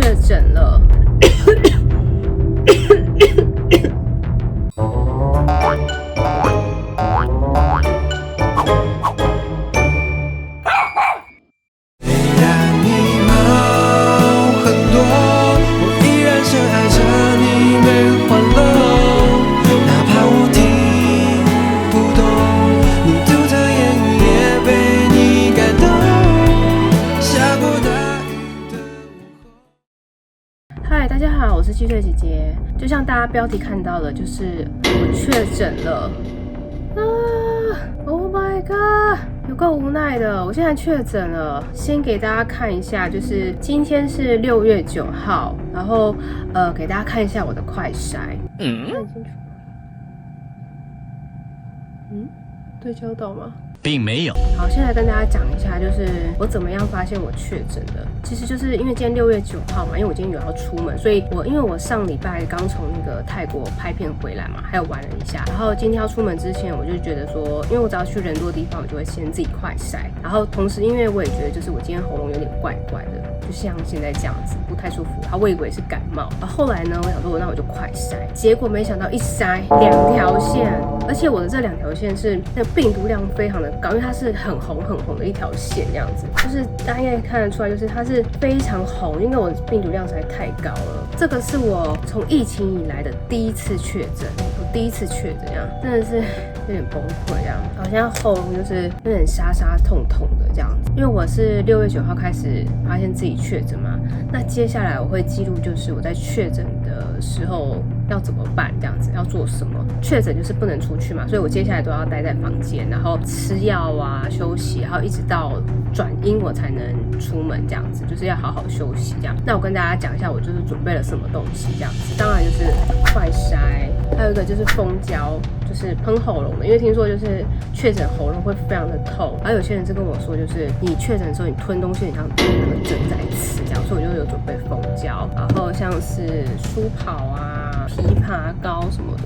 确诊了。嗨，大家好，我是7岁姐姐。就像大家标题看到的，就是我确诊了啊 ！Oh my god， 有够无奈的。我现在确诊了，先给大家看一下，就是今天是6月9号，然后给大家看一下我的快筛。看清楚。对焦到吗？并没有。好，先来跟大家讲一下，就是我怎么样发现我确诊的。其实就是因为今天6月9号嘛，因为我今天有要出门，所以因为我上礼拜刚从那个泰国拍片回来嘛，还有玩了一下，然后今天要出门之前，我就觉得说，因为我只要去人多的地方，我就会先自己快筛。然后同时，因为我也觉得就是我今天喉咙有点怪怪的，就像现在这样子，不太舒服。我以为是感冒。后来呢，我想说，那我就快筛，结果没想到一筛2条线，而且我的这2条线是那个病毒量非常的高，因为它是很红的一条线，这样子，就是大家应该看得出来，就是它是非常红，因为我的病毒量实在太高了。这个是我从疫情以来的第一次确诊，我第一次确诊，这样真的是有点崩溃，这样好像喉咙就是有点沙痛的这样子。因为我是6月9号开始发现自己确诊嘛，那接下来我会记录，就是我在确诊的时候要怎么办，这样子要做什么。确诊就是不能出去嘛，所以我接下来都要待在房间，然后吃药啊、休息，然后一直到转阴我才能出门，这样子就是要好好休息这样。那我跟大家讲一下，我就是准备了什么东西这样子。当然就是快筛，还有一个就是蜂胶，就是喷喉咙的，因为听说就是确诊喉咙会非常的痛，而有些人是跟我说，就是你确诊的时候你吞东西，你像那个针在吃这样，所以我就有准备蜂胶，然后像是舒跑啊、枇杷膏什么的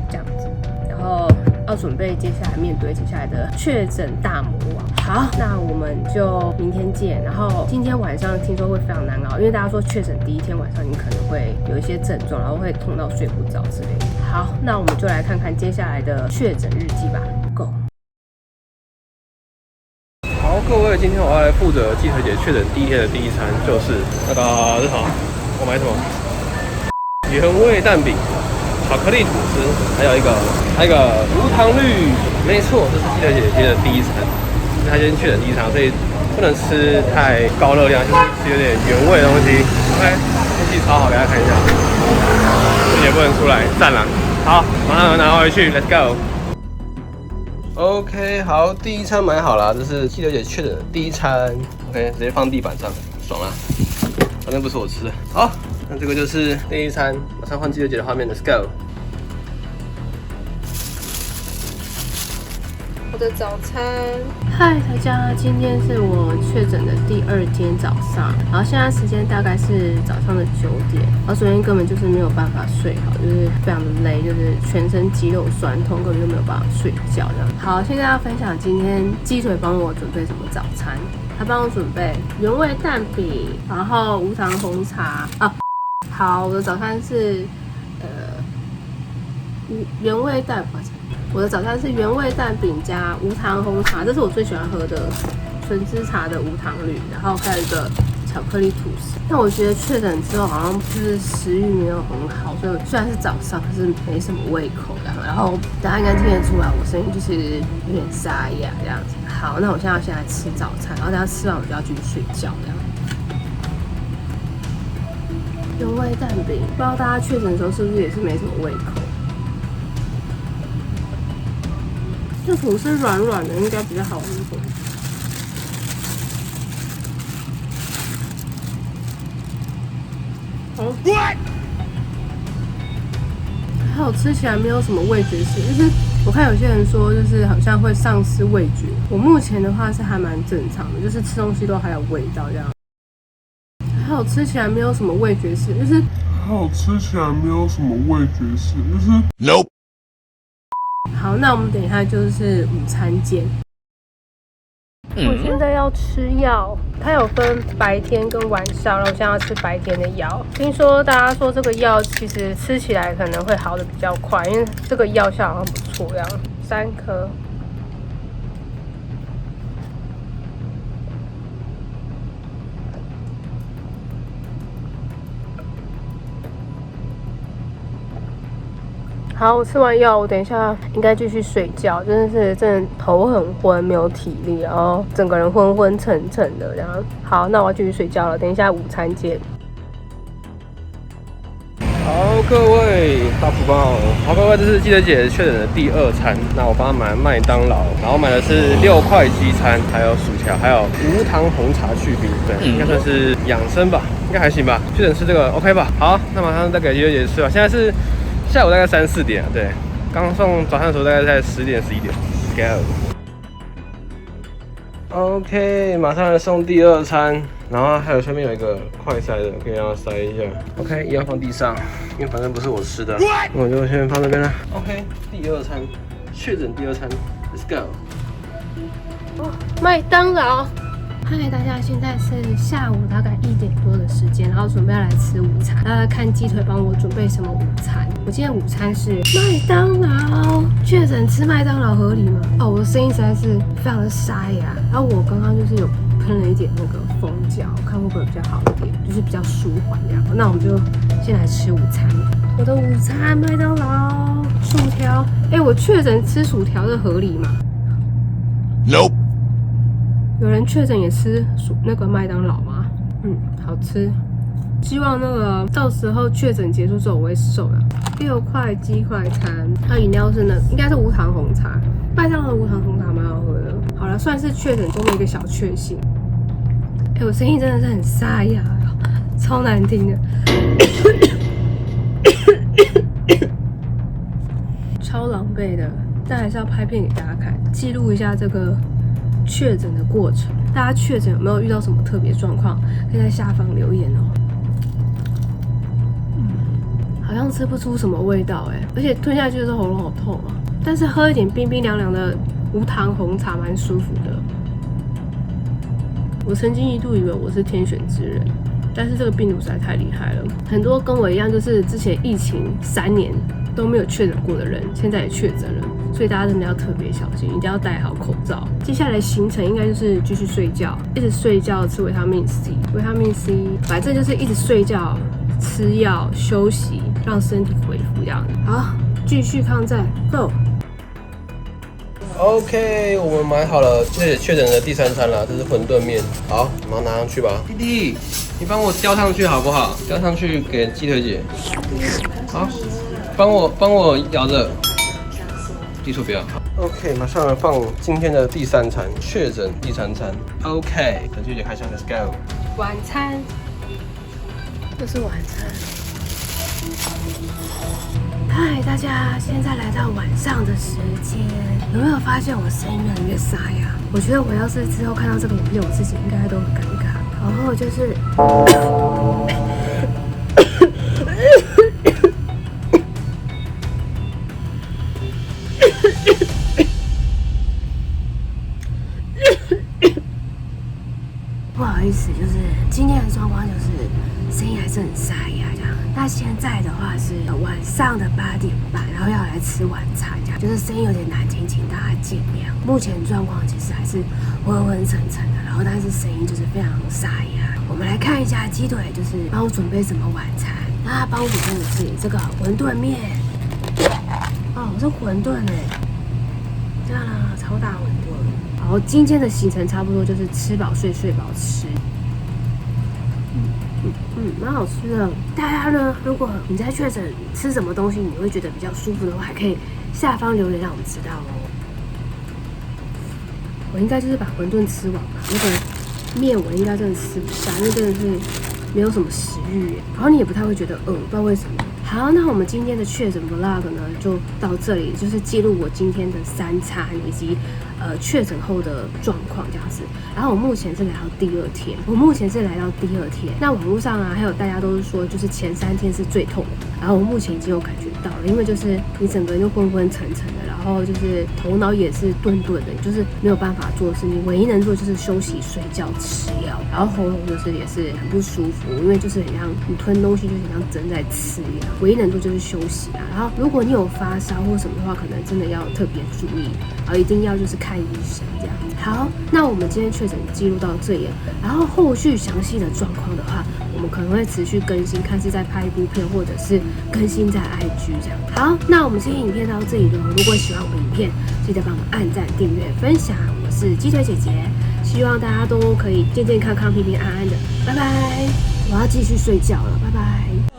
这样子，然后要准备接下来面对接下来的确诊大魔王。好，那我们就明天见。然后今天晚上听说会非常难熬，因为大家说确诊第1天晚上你可能会有一些症状，然后会痛到睡不着之类的。好，那我们就来看看接下来的确诊日记吧。Go。好，各位，今天我要来负责季腿姐确诊第1天的第一餐，就是那个是什么？我买什么？原味蛋饼、巧克力吐司，还有一个无糖绿。没错，这是季腿姐今天的第一餐。因为她今天确诊第一餐，所以不能吃太高热量，就是吃有点原味的东西。OK， 天气超好，给大家看一下。也不能出来，赞了。好，马上拿回去 ，Let's go。OK， 好，第一餐买好了，这是季腿姐确诊的第一餐。OK， 直接放地板上，爽啦。反正不是我吃的。好，那这个就是第一餐，马上换季腿姐的画面 ，Let's go。我的早餐，嗨大家，今天是我确诊的第2天早上，然后现在时间大概是早上的9点，然后昨天根本就是没有办法睡好，就是非常的累，就是全身肌肉酸痛，根本就没有办法睡觉这样。好，现在要分享今天鸡腿帮我准备什么早餐，他帮我准备原味蛋饼，然后无糖红茶啊。好，我的早餐是原味蛋饼。我的早餐是原味蛋饼加无糖红茶，这是我最喜欢喝的纯芝茶的无糖绿，然后还有一个巧克力吐司。但我觉得确诊之后好像就是食欲没有很好，所以虽然是早上，可是没什么胃口的。然后大家应该听得出来，我声音就是有点沙哑这样子。好，那我现在要先来吃早餐，然后等下吃完我就要继续睡觉这样。原味蛋饼，不知道大家确诊的时候是不是也是没什么胃口？这吐司软软的，应该比较好一点。好，还有吃起来没有什么味觉性，就是我看有些人说，就是好像会丧失味觉。我目前的话是还蛮正常的，就是吃东西都还有味道这样。还有吃起来没有什么味觉性，就是Nope。好，那我们等一下就是午餐见。我现在要吃药，它有分白天跟晚上，然后我现在要吃白天的药。听说大家说这个药其实吃起来可能会好的比较快，因为这个药效好像不错，这样3颗。好，我吃完药，我等一下应该继续睡觉。真的头很昏，没有体力，然后整个人昏昏沉沉的这样。好，那我要继续睡觉了。等一下午餐见。好，各位大福包，好，各位，这是记者姐确诊的第2餐。那我帮她买麦当劳，然后买的是6块鸡餐，还有薯条，还有无糖红茶去冰，对，应该算是养生吧，应该还行吧。确诊吃这个 OK 吧？好，那马上再给记者姐吃吧。现在是下午大概3、4点，对，刚送早餐的时候大概在10点、11点。Go。OK， 马上来送第2餐，然后还有下面有一个快塞的，可以让它塞一下。OK， 一样放地上，因为反正不是我吃的，我就先放这边了。OK， 第2餐，确诊第2餐 ，Let's go。麦当劳。嗨，大家，现在是下午大概1点多的时间，然后准备要来吃午餐。大家看鸡腿帮我准备什么午餐？我今天午餐是麦当劳。确诊吃麦当劳合理吗？哦，我的声音实在是非常的沙哑。然后我刚刚就是有喷了一点那个蜂胶，看会不会比较好一点，就是比较舒缓这样。那我们就先来吃午餐。我的午餐麦当劳薯条。我确诊吃薯条的合理吗 ？Nope。有人确诊也吃那个麦当劳吗？好吃。希望那个到时候确诊结束之后我会瘦了。6块鸡块餐，它饮料是应该是无糖红茶。麦当劳的无糖红茶蛮好喝的。好了，算是确诊中的一个小确幸。我声音真的是很沙哑，超难听的，超狼狈的。但还是要拍片给大家看，记录一下这个确诊的过程。大家确诊有没有遇到什么特别状况？可以在下方留言哦。好像吃不出什么味道而且吞下去的时候喉咙好痛啊。但是喝一点冰冰凉凉的无糖红茶蛮舒服的。我曾经一度以为我是天选之人，但是这个病毒实在太厉害了。很多跟我一样，就是之前疫情3年都没有确诊过的人，现在也确诊了。所以大家真的要特别小心，一定要戴好口罩。接下来的行程应该就是继续睡觉，一直睡觉，吃维他命 C。维他命 C， 反正就是一直睡觉、吃药、休息，让身体恢复这样。好，继续抗战 ，Go。OK， 我们买好了确诊的第3餐了，这是馄饨面。好，马上拿上去吧。弟弟，你帮我叼上去好不好？叼上去给鸡腿姐。好，帮我摇着。技术不要。OK， 马上来放今天的第3餐，确诊第3餐。OK， 等鸡腿姐开箱 ，Let's go。晚餐，这是晚餐。嗨，大家，现在来到晚上的时间，有没有发现我声音越来越沙哑？我觉得我要是之后看到这个影片，我自己应该都很尴尬。然后就是不好意思，就是今天的状况就是声音还是很沙哑这样。那现在的话是晚上的8点半，然后要来吃晚餐这样，就是声音有点难听，请大家见谅。目前状况其实还是昏昏沉沉的，然后但是声音就是非常沙哑。我们来看一下鸡腿就是帮我准备什么晚餐。那他帮我准备的是这个馄饨面，哦，这馄饨这样啦，超大馄饨。好，今天的行程差不多就是吃饱睡，睡饱吃。蛮好吃的。大家呢，如果你在确诊吃什么东西你会觉得比较舒服的话，还可以下方留言让我们知道哦。我应该就是把馄饨吃完吧，那个面我应该真的吃不下，因为真的是没有什么食欲，然后你也不太会觉得饿，不知道为什么。好，那我们今天的确诊 vlog 呢就到这里，就是记录我今天的3餐以及确诊后的状况这样子。然后我目前是来到第2天，那网络上啊，还有大家都是说，就是前3天是最痛苦。然后我目前已经有感觉到了，因为就是你整个人就昏昏沉沉的，然后就是头脑也是顿顿的，就是没有办法做事，你唯一能做就是休息、睡觉、吃药，然后喉咙就是也是很不舒服，因为就是很像你吞东西就是很像针在刺一样，唯一能做就是休息啊。然后如果你有发烧或什么的话，可能真的要特别注意，然后一定要就是看医生这样。好，那我们今天确诊记录到这里了，然后后续详细的状况的话，我们可能会持续更新，看是在拍一部片，或者是更新在 IG 这样。好，那我们今天影片到这里了，如果喜欢我们影片，记得帮我们按赞、订阅、分享。我是鸡腿姐姐，希望大家都可以健健康康、平平安安的。拜拜，我要继续睡觉了，拜拜。